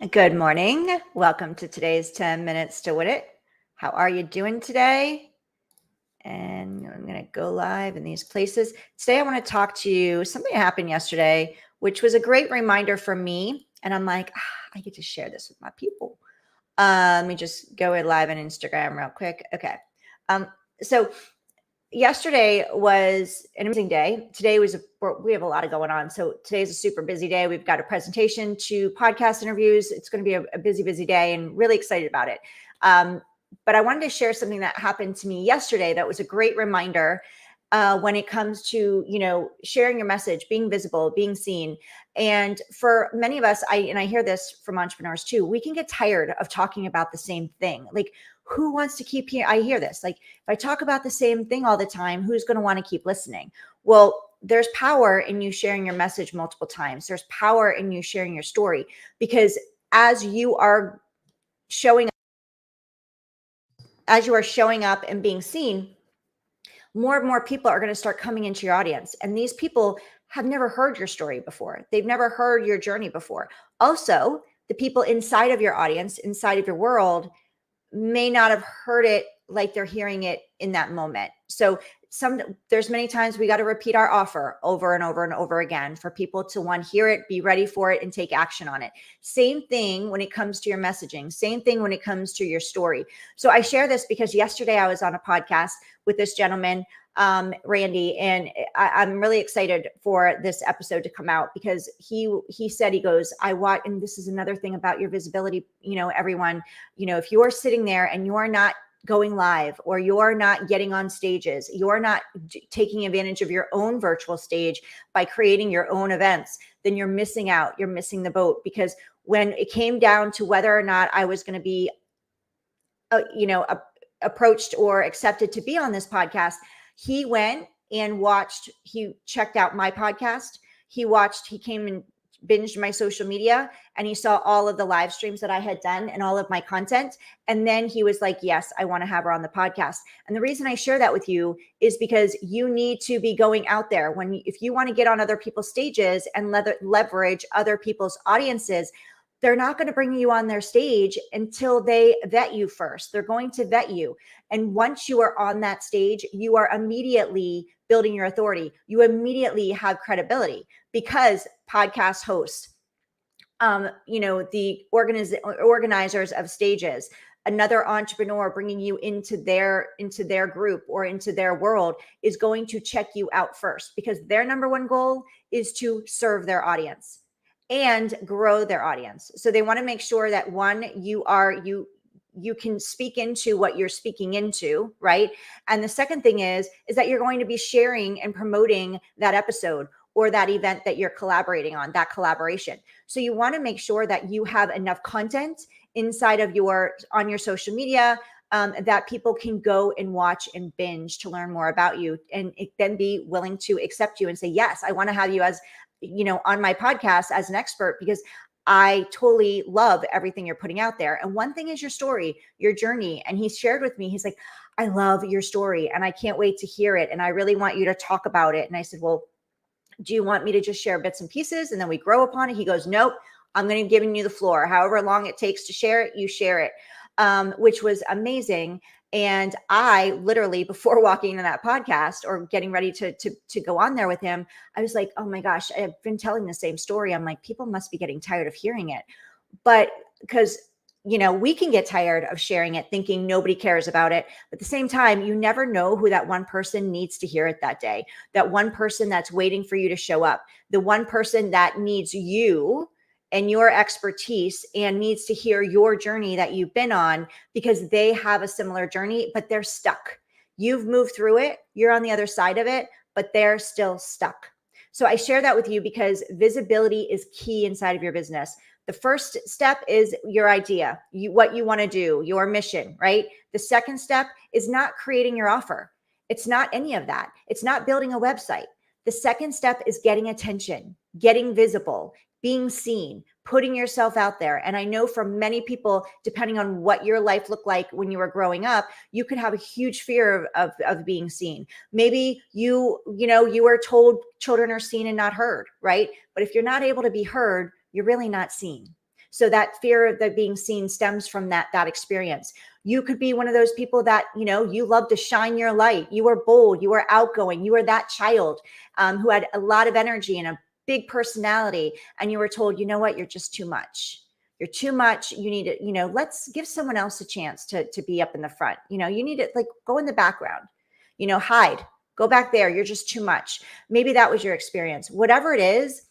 Good morning. Welcome to today's 10 minutes to win it. How are you doing today? And I'm going to go live in these places. Today, I want to talk to you. Something happened yesterday, which was a great reminder for me. And I'm like, I get to share this with my people. Let me just go live on Instagram real quick. Okay. So yesterday was an amazing day. Today we have a lot of going on. So today's a super busy day. We've got a presentation, to podcast interviews. It's going to be a busy day, and really excited about it. But I wanted to share something that happened to me yesterday that was a great reminder when it comes to, sharing your message, being visible, being seen. And for many of us, I hear this from entrepreneurs too, we can get tired of talking about the same thing. Like, who wants to keep here? I hear this, like, if I talk about the same thing all the time, who's going to want to keep listening? Well, there's power in you sharing your message multiple times. There's power in you sharing your story, because as you are showing up and being seen, more and more people are going to start coming into your audience. And these people have never heard your story before. They've never heard your journey before. Also, the people inside of your audience, inside of your world, may not have heard it like they're hearing it in that moment. So there's many times we got to repeat our offer over and over and over again for people to, one, hear it, be ready for it, and take action on it. Same thing when it comes to your messaging. Same thing when it comes to your story. So I share this because yesterday I was on a podcast with this gentleman, Randy, and I'm really excited for this episode to come out, because he said, he goes, and this is another thing about your visibility, everyone, if you're sitting there and you're not going live, or you're not getting on stages, you're not taking advantage of your own virtual stage by creating your own events, then you're missing out. You're missing the boat. Because when it came down to whether or not I was going to be, approached or accepted to be on this podcast, he went and he checked out my podcast. He came and binged my social media, and he saw all of the live streams that I had done and all of my content. And then he was like, yes, I want to have her on the podcast. And the reason I share that with you is because you need to be going out there if you want to get on other people's stages and leverage other people's audiences. They're not going to bring you on their stage until they vet you first. They're going to vet you. And once you are on that stage, you are immediately building your authority. You immediately have credibility, because podcast hosts, the organizers of stages, another entrepreneur bringing you into their group or into their world, is going to check you out first, because their number one goal is to serve their audience and grow their audience. So they want to make sure that, one, you can speak into what you're speaking into, right? And the second thing is that you're going to be sharing and promoting that episode or that event that you're collaborating on, that collaboration. So you want to make sure that you have enough content inside of on your social media, that people can go and watch and binge to learn more about you, and then be willing to accept you and say, yes, I want to have you as, on my podcast as an expert, because I totally love everything you're putting out there. And one thing is your story, your journey. And he shared with me, he's like, I love your story and I can't wait to hear it. And I really want you to talk about it. And I said, well, do you want me to just share bits and pieces and then we grow upon it? He goes, nope, I'm going to give you the floor. However long it takes to share it, you share it, which was amazing. And I literally, before walking into that podcast or getting ready to go on there with him, I was like, oh my gosh, I've been telling the same story. I'm like, people must be getting tired of hearing it. But because we can get tired of sharing it, thinking nobody cares about it. But at the same time, you never know who that one person needs to hear it that day. That one person that's waiting for you to show up. The one person that needs you and your expertise and needs to hear your journey that you've been on, because they have a similar journey, but they're stuck. You've moved through it. You're on the other side of it, but they're still stuck. So I share that with you because visibility is key inside of your business. The first step is your idea, what you want to do, your mission, right? The second step is not creating your offer. It's not any of that. It's not building a website. The second step is getting attention, getting visible, being seen, putting yourself out there. And I know for many people, depending on what your life looked like when you were growing up, you could have a huge fear of being seen. Maybe you were told children are seen and not heard, right? But if you're not able to be heard, you're really not seen. So that fear of the being seen stems from that experience. You could be one of those people that, you love to shine your light. You are bold, you are outgoing, you are that child who had a lot of energy and a big personality. And you were told, you know what, you're just too much. You're too much. You need to, let's give someone else a chance to be up in the front. You need to go in the background, hide, go back there. You're just too much. Maybe that was your experience. Whatever it is,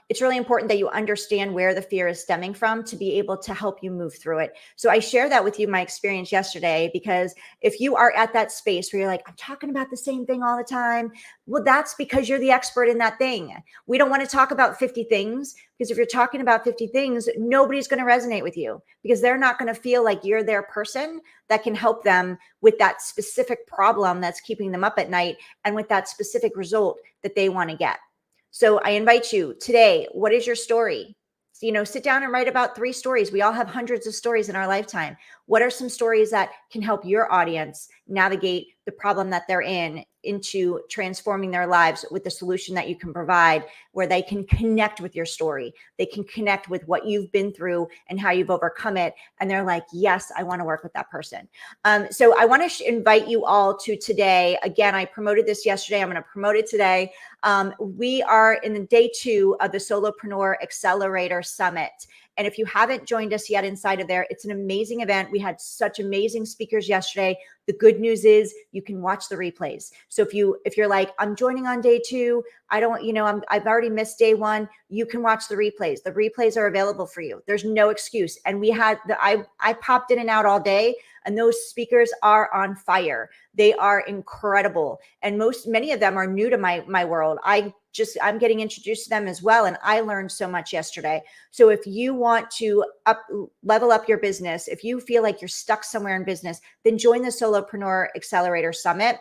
it's really important that you understand where the fear is stemming from to be able to help you move through it. So I share that with you, my experience yesterday, because if you are at that space where you're like, I'm talking about the same thing all the time, well, that's because you're the expert in that thing. We don't want to talk about 50 things, because if you're talking about 50 things, nobody's going to resonate with you, because they're not going to feel like you're their person that can help them with that specific problem that's keeping them up at night and with that specific result that they want to get. So I invite you today, what is your story? Sit down and write about 3 stories. We all have hundreds of stories in our lifetime. What are some stories that can help your audience navigate the problem that they're in into transforming their lives with the solution that you can provide, where they can connect with your story? They can connect with what you've been through and how you've overcome it. And they're like, yes, I want to work with that person. So I want to invite you all to today. Again, I promoted this yesterday. I'm going to promote it today. We are in the day 2 of the Solopreneur Accelerator Summit. And if you haven't joined us yet inside of there, it's an amazing event. We had such amazing speakers yesterday. The good news is you can watch the replays. So if you're like, I'm joining on day 2, I don't, I've already missed day 1, you can watch the replays. The replays are available for you. There's no excuse. And we had I popped in and out all day, and those speakers are on fire. They are incredible. And many of them are new to my world. I'm getting introduced to them as well. And I learned so much yesterday. So if you want to level up your business, if you feel like you're stuck somewhere in business, then join the Solopreneur Accelerator Summit.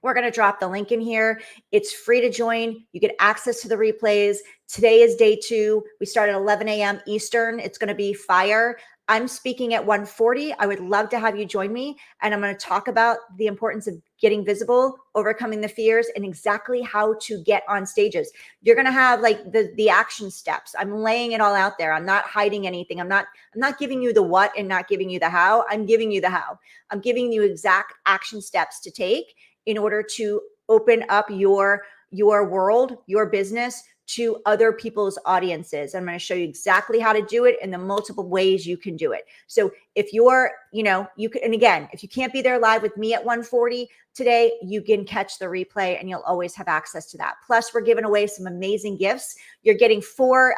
We're going to drop the link in here. It's free to join. You get access to the replays. Today is day 2. We start at 11 a.m. Eastern. It's going to be fire. I'm speaking at 1:40. I would love to have you join me. And I'm going to talk about the importance of getting visible, overcoming the fears, and exactly how to get on stages. You're going to have the action steps. I'm laying it all out there. I'm not hiding anything. I'm not giving you the what and not giving you the how. I'm giving you the how. I'm giving you exact action steps to take in order to open up your world, your business, to other people's audiences. I'm going to show you exactly how to do it and the multiple ways you can do it. So if you're, you can, and again, if you can't be there live with me at 1:40 today, you can catch the replay and you'll always have access to that. Plus, we're giving away some amazing gifts. You're getting 4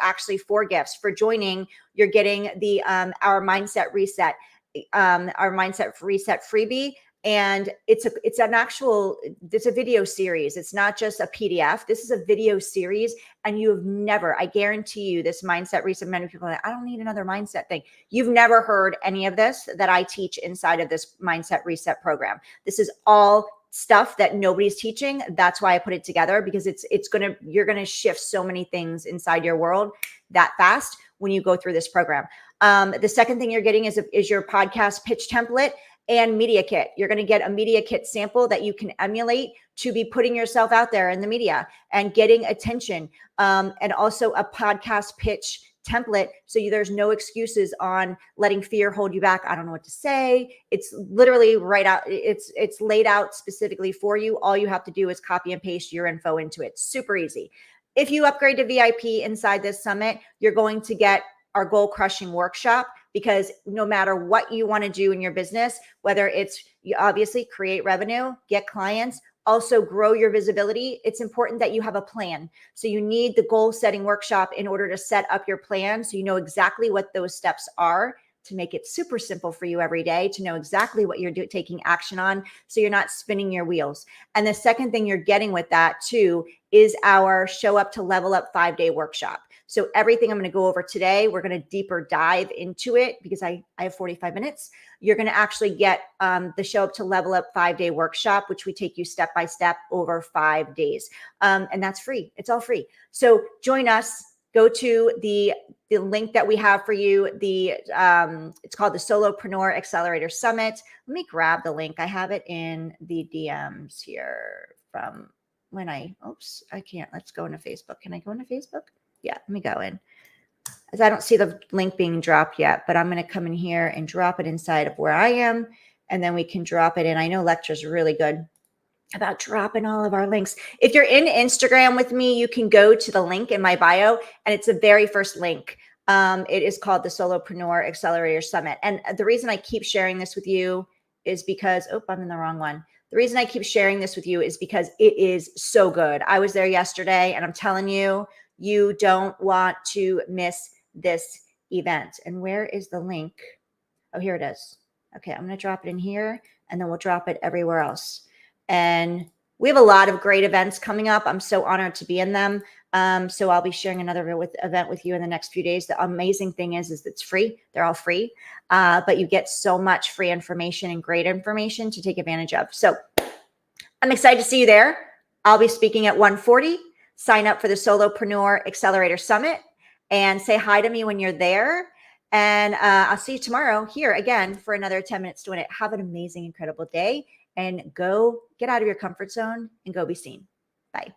gifts for joining. You're getting the our Mindset Reset freebie. And it's a video series. It's not just a PDF. This is a video series. And I guarantee you, this Mindset Reset, many people are like, I don't need another mindset thing. You've never heard any of this that I teach inside of this Mindset Reset program. This is all stuff that nobody's teaching. That's why I put it together, because you're going to shift so many things inside your world that fast when you go through this program. The second thing you're getting is your podcast pitch template and media kit. You're going to get a media kit sample that you can emulate to be putting yourself out there in the media and getting attention, and also a podcast pitch template. So there's no excuses on letting fear hold you back. I don't know what to say. It's literally right out. It's laid out specifically for you. All you have to do is copy and paste your info into it. Super easy. If you upgrade to VIP inside this summit, you're going to get our goal crushing workshop, because no matter what you want to do in your business, whether it's you obviously create revenue, get clients, also grow your visibility, it's important that you have a plan. So you need the goal setting workshop in order to set up your plan, so you know exactly what those steps are, to make it super simple for you every day, to know exactly what you're taking action on, so you're not spinning your wheels. And the second thing you're getting with that too is our Show Up to Level Up 5-day workshop. So everything I'm going to go over today, we're going to deeper dive into it, because I have 45 minutes. You're going to actually get the Show Up to Level Up 5-day workshop, which we take you step by step over 5 days. And that's free. It's all free. So join us. Go to the link that we have for you. It's called the Solopreneur Accelerator Summit. Let me grab the link. I have it in the DMs here from when I can't. Let's go into Facebook. Can I go into Facebook? Yeah, let me go in. as I don't see the link being dropped yet, but I'm going to come in here and drop it inside of where I am. And then we can drop it in. I know Lecture's really good about dropping all of our links. If you're in Instagram with me, you can go to the link in my bio, and it's the very first link. It is called the Solopreneur Accelerator Summit. And the reason I keep sharing this with you is because, oh, I'm in the wrong one. The reason I keep sharing this with you is because it is so good. I was there yesterday, and I'm telling you, you don't want to miss this event. And where is the link? Oh, here it is. Okay, I'm going to drop it in here, and then we'll drop it everywhere else. And we have a lot of great events coming up. I'm so honored to be in them. So I'll be sharing another event with you in the next few days. The amazing thing is it's free. They're all free, but you get so much free information and great information to take advantage of. So I'm excited to see you there. I'll be speaking at 1:40. Sign up for the Solopreneur Accelerator Summit and say hi to me when you're there. And I'll see you tomorrow here again for another 10 minutes to win it. Have an amazing, incredible day, and go get out of your comfort zone and go be seen. Bye.